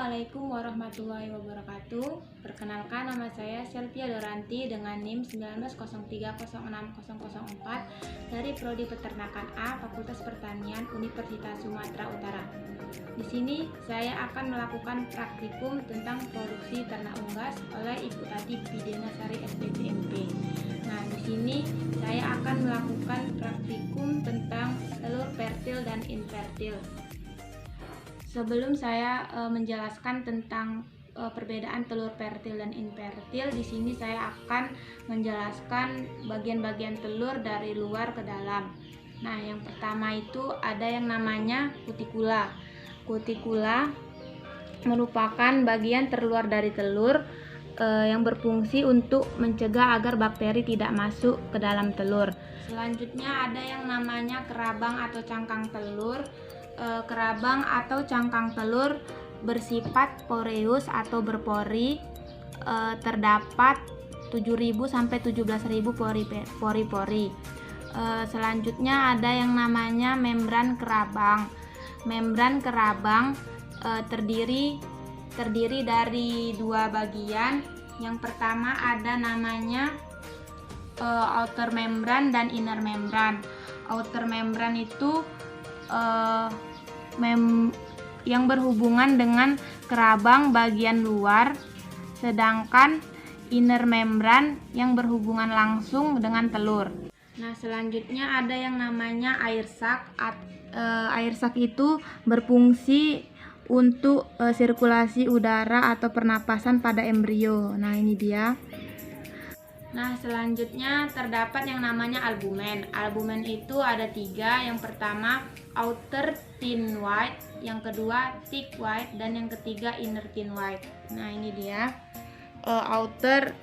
Assalamualaikum warahmatullahi wabarakatuh. Perkenalkan, nama saya Selvia Doranti dengan NIM 1903060004 dari Prodi Peternakan A, Fakultas Pertanian Universitas Sumatera Utara. Di sini saya akan melakukan praktikum tentang produksi ternak unggas oleh Ibu Tati Bidyanasari SPPMP. Nah, di sini saya akan melakukan praktikum tentang telur fertil dan infertil. Sebelum saya menjelaskan tentang perbedaan telur fertil dan infertil, di sini saya akan menjelaskan bagian-bagian telur dari luar ke dalam. Nah, yang pertama itu ada yang namanya kutikula. Kutikula merupakan bagian terluar dari telur yang berfungsi untuk mencegah agar bakteri tidak masuk ke dalam telur. Selanjutnya ada yang namanya kerabang atau cangkang telur. Kerabang atau cangkang telur bersifat poreus atau berpori, terdapat 7.000 sampai 17.000 pori-pori. Selanjutnya ada yang namanya membran kerabang. Membran kerabang terdiri dari dua bagian. Yang pertama ada namanya outer membran dan inner membran. Outer membran itu yang berhubungan dengan kerabang bagian luar, sedangkan inner membran yang berhubungan langsung dengan telur. Nah, selanjutnya ada yang namanya air sac. Air sac itu berfungsi untuk sirkulasi udara atau pernapasan pada embrio. Nah, ini dia. Nah, selanjutnya terdapat yang namanya albumen. Albumen itu ada 3. Yang pertama outer thin white, yang kedua thick white, dan yang ketiga inner thin white. Nah, ini dia. Outer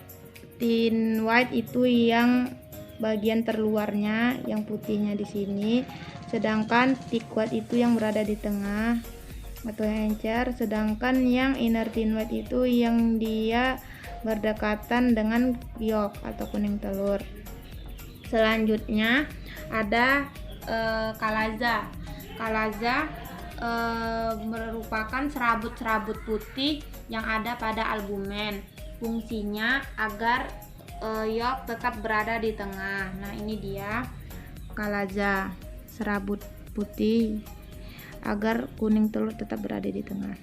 thin white itu yang bagian terluarnya, yang putihnya di sini. Sedangkan thick white itu yang berada di tengah atau yang encer. Sedangkan yang inner thin white itu yang dia berdekatan dengan yolk atau kuning telur. Selanjutnya ada kalaza. Kalaza merupakan serabut-serabut putih yang ada pada albumen. Fungsinya agar yolk tetap berada di tengah. Nah, ini dia kalaza, serabut putih agar kuning telur tetap berada di tengah.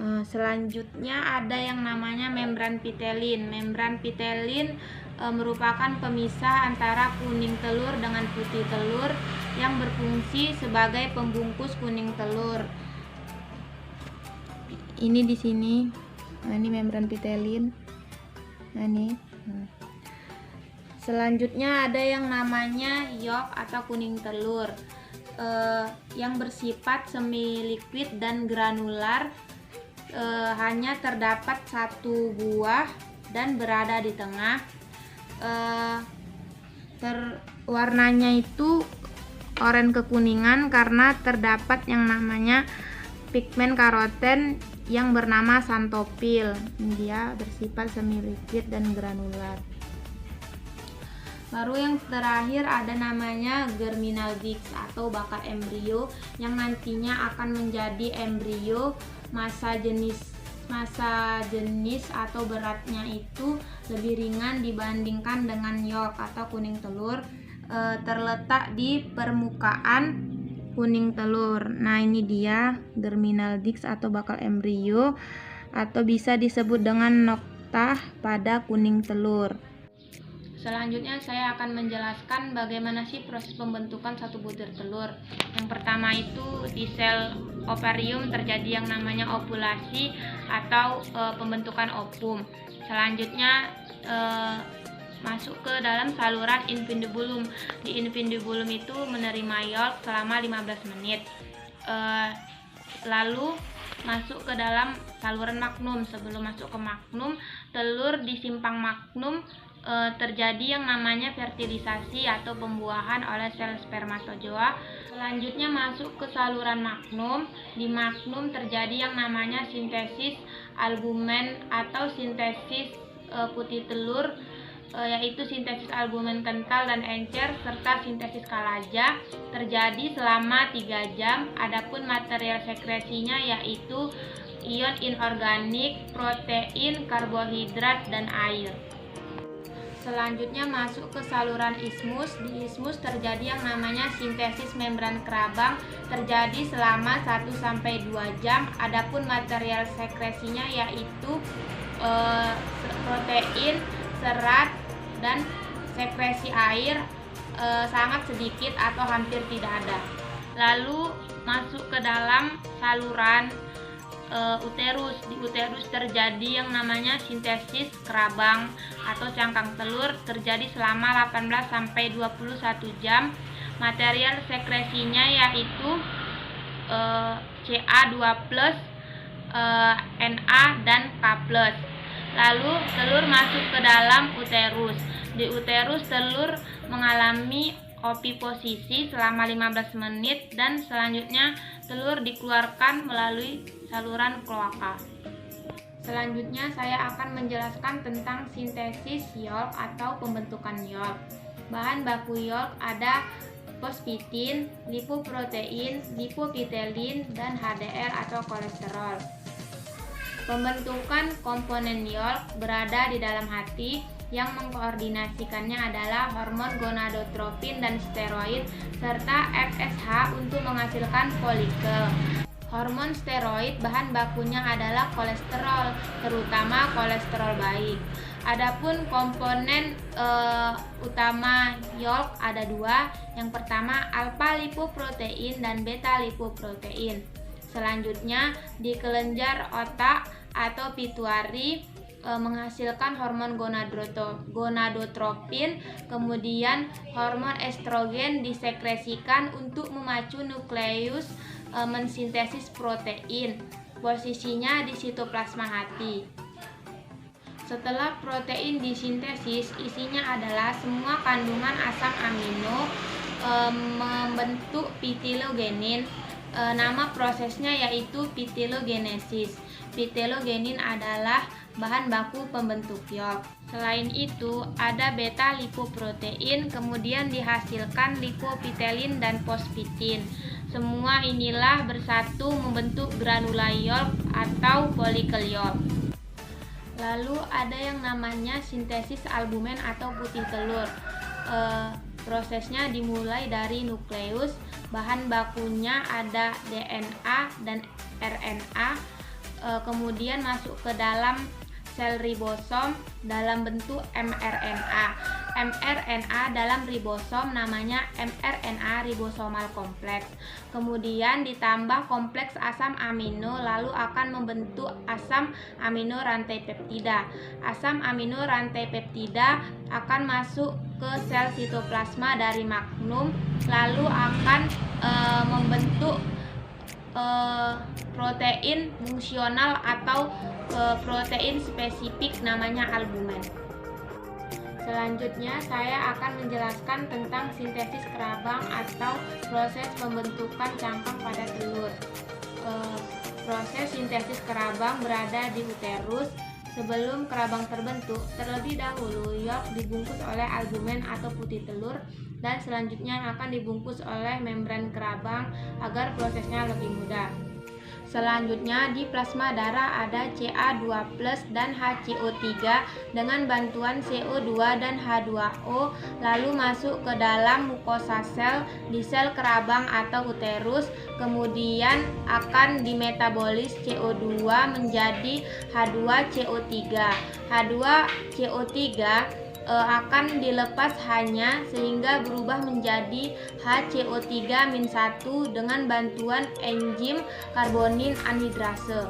Selanjutnya ada yang namanya membran pitelin. Membran pitelin merupakan pemisah antara kuning telur dengan putih telur yang berfungsi sebagai pembungkus kuning telur. Ini di sini. Nah, ini membran pitelin. Nah, ini. Selanjutnya ada yang namanya yolk atau kuning telur yang bersifat semi liquid dan granular. Hanya terdapat satu buah dan berada di tengah. Warnanya itu oranye kekuningan karena terdapat yang namanya pigmen karoten yang bernama xanthophyll. Dia bersifat semi liquid dan granular. Baru yang terakhir ada namanya germinal disc atau bakal embrio yang nantinya akan menjadi embrio. Massa jenis atau beratnya itu lebih ringan dibandingkan dengan yolk atau kuning telur, terletak di permukaan kuning telur. Nah, ini dia germinal disc atau bakal embrio atau bisa disebut dengan noktah pada kuning telur. Selanjutnya saya akan menjelaskan bagaimana sih proses pembentukan satu butir telur. Yang pertama itu di sel ovarium terjadi yang namanya ovulasi atau pembentukan ovum. Selanjutnya masuk ke dalam saluran infundibulum. Di infundibulum itu menerima yolk selama 15 menit. Lalu masuk ke dalam saluran magnum. Sebelum masuk ke magnum, telur di simpang magnum terjadi yang namanya fertilisasi atau pembuahan oleh sel spermatozoa. Selanjutnya masuk ke saluran magnum. Di magnum terjadi yang namanya sintesis albumen atau sintesis putih telur. yaitu sintesis albumen kental dan encer serta sintesis kalaja terjadi selama 3 jam. Adapun material sekresinya yaitu ion inorganik, protein, karbohidrat, dan air. Selanjutnya masuk ke saluran ismus. Di ismus terjadi yang namanya sintesis membran kerabang terjadi selama 1-2 jam. Adapun material sekresinya yaitu protein, serat, dan sekresi air sangat sedikit atau hampir tidak ada. Lalu masuk ke dalam saluran uterus. Di uterus terjadi yang namanya sintesis kerabang atau cangkang telur terjadi selama 18-21 jam. Material sekresinya yaitu Ca2+, Na, dan K+. Lalu telur masuk ke dalam uterus. Di uterus telur mengalami oviposisi selama 15 menit dan selanjutnya telur dikeluarkan melalui saluran kloaka. Selanjutnya saya akan menjelaskan tentang sintesis yolk atau pembentukan yolk. Bahan baku yolk ada fosfitin, lipoprotein, lipopitelin, dan HDL atau kolesterol. Pembentukan komponen yolk berada di dalam hati. Yang mengkoordinasikannya adalah hormon gonadotropin dan steroid serta FSH untuk menghasilkan folikel. Hormon steroid bahan bakunya adalah kolesterol, terutama kolesterol baik. Adapun komponen utama yolk ada 2. Yang pertama alfa lipoprotein dan beta lipoprotein. Selanjutnya di kelenjar otak atau pituitari menghasilkan hormon gonadotropin, kemudian hormon estrogen disekresikan untuk memacu nukleus mensintesis protein. Posisinya di sitoplasma hati. Setelah protein disintesis, isinya adalah semua kandungan asam amino membentuk pitilogenin. Nama prosesnya yaitu pitilogenesis. Pitilogenin adalah bahan baku pembentuk yolk. Selain itu, ada beta lipoprotein, kemudian dihasilkan lipopitelin dan fosfitin. Semua inilah bersatu membentuk granula yolk atau folikel yolk. Lalu ada yang namanya sintesis albumen atau putih telur. Prosesnya dimulai dari nukleus. Bahan bakunya ada DNA dan RNA. Kemudian masuk ke dalam sel ribosom dalam bentuk mRNA. mRNA dalam ribosom namanya mRNA ribosomal kompleks. Kemudian ditambah kompleks asam amino lalu akan membentuk asam amino rantai peptida. Asam amino rantai peptida akan masuk ke sel sitoplasma dari magnum lalu akan membentuk protein fungsional atau protein spesifik namanya albumen. Selanjutnya saya akan menjelaskan tentang sintesis kerabang atau proses pembentukan cangkang pada telur. Proses sintesis kerabang berada di uterus. Sebelum kerabang terbentuk, terlebih dahulu yolk dibungkus oleh albumen atau putih telur dan selanjutnya akan dibungkus oleh membran kerabang agar prosesnya lebih mudah. Selanjutnya di plasma darah ada Ca2+ dan HCO3 dengan bantuan CO2 dan H2O lalu masuk ke dalam mukosa sel di sel kerabang atau uterus, kemudian akan dimetabolis CO2 menjadi H2CO3. H2CO3 akan dilepas hanya sehingga berubah menjadi HCO3-1 dengan bantuan enzim karbonin anhidrase.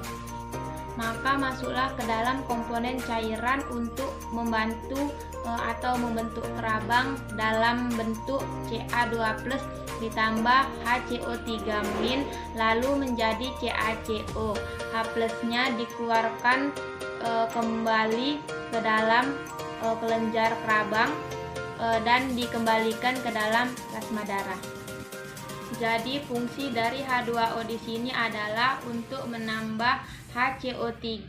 Maka masuklah ke dalam komponen cairan untuk membantu atau membentuk kerabang dalam bentuk Ca2+ ditambah HCO3- lalu menjadi CaCO. H+-nya dikeluarkan kembali ke dalam kelenjar kerabang dan dikembalikan ke dalam plasma darah. Jadi fungsi dari H2O di sini adalah untuk menambah HCO3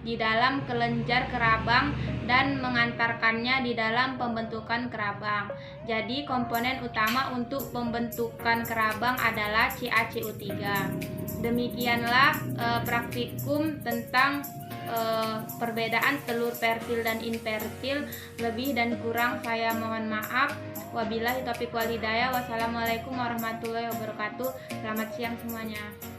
di dalam kelenjar kerabang dan mengantarkannya di dalam pembentukan kerabang. Jadi komponen utama untuk pembentukan kerabang adalah CaCO3. Demikianlah praktikum tentang perbedaan telur fertil dan infertil. Lebih dan kurang saya mohon maaf. Wabillahi taufiq wal hidayah. Wassalamualaikum warahmatullahi wabarakatuh. Selamat siang semuanya.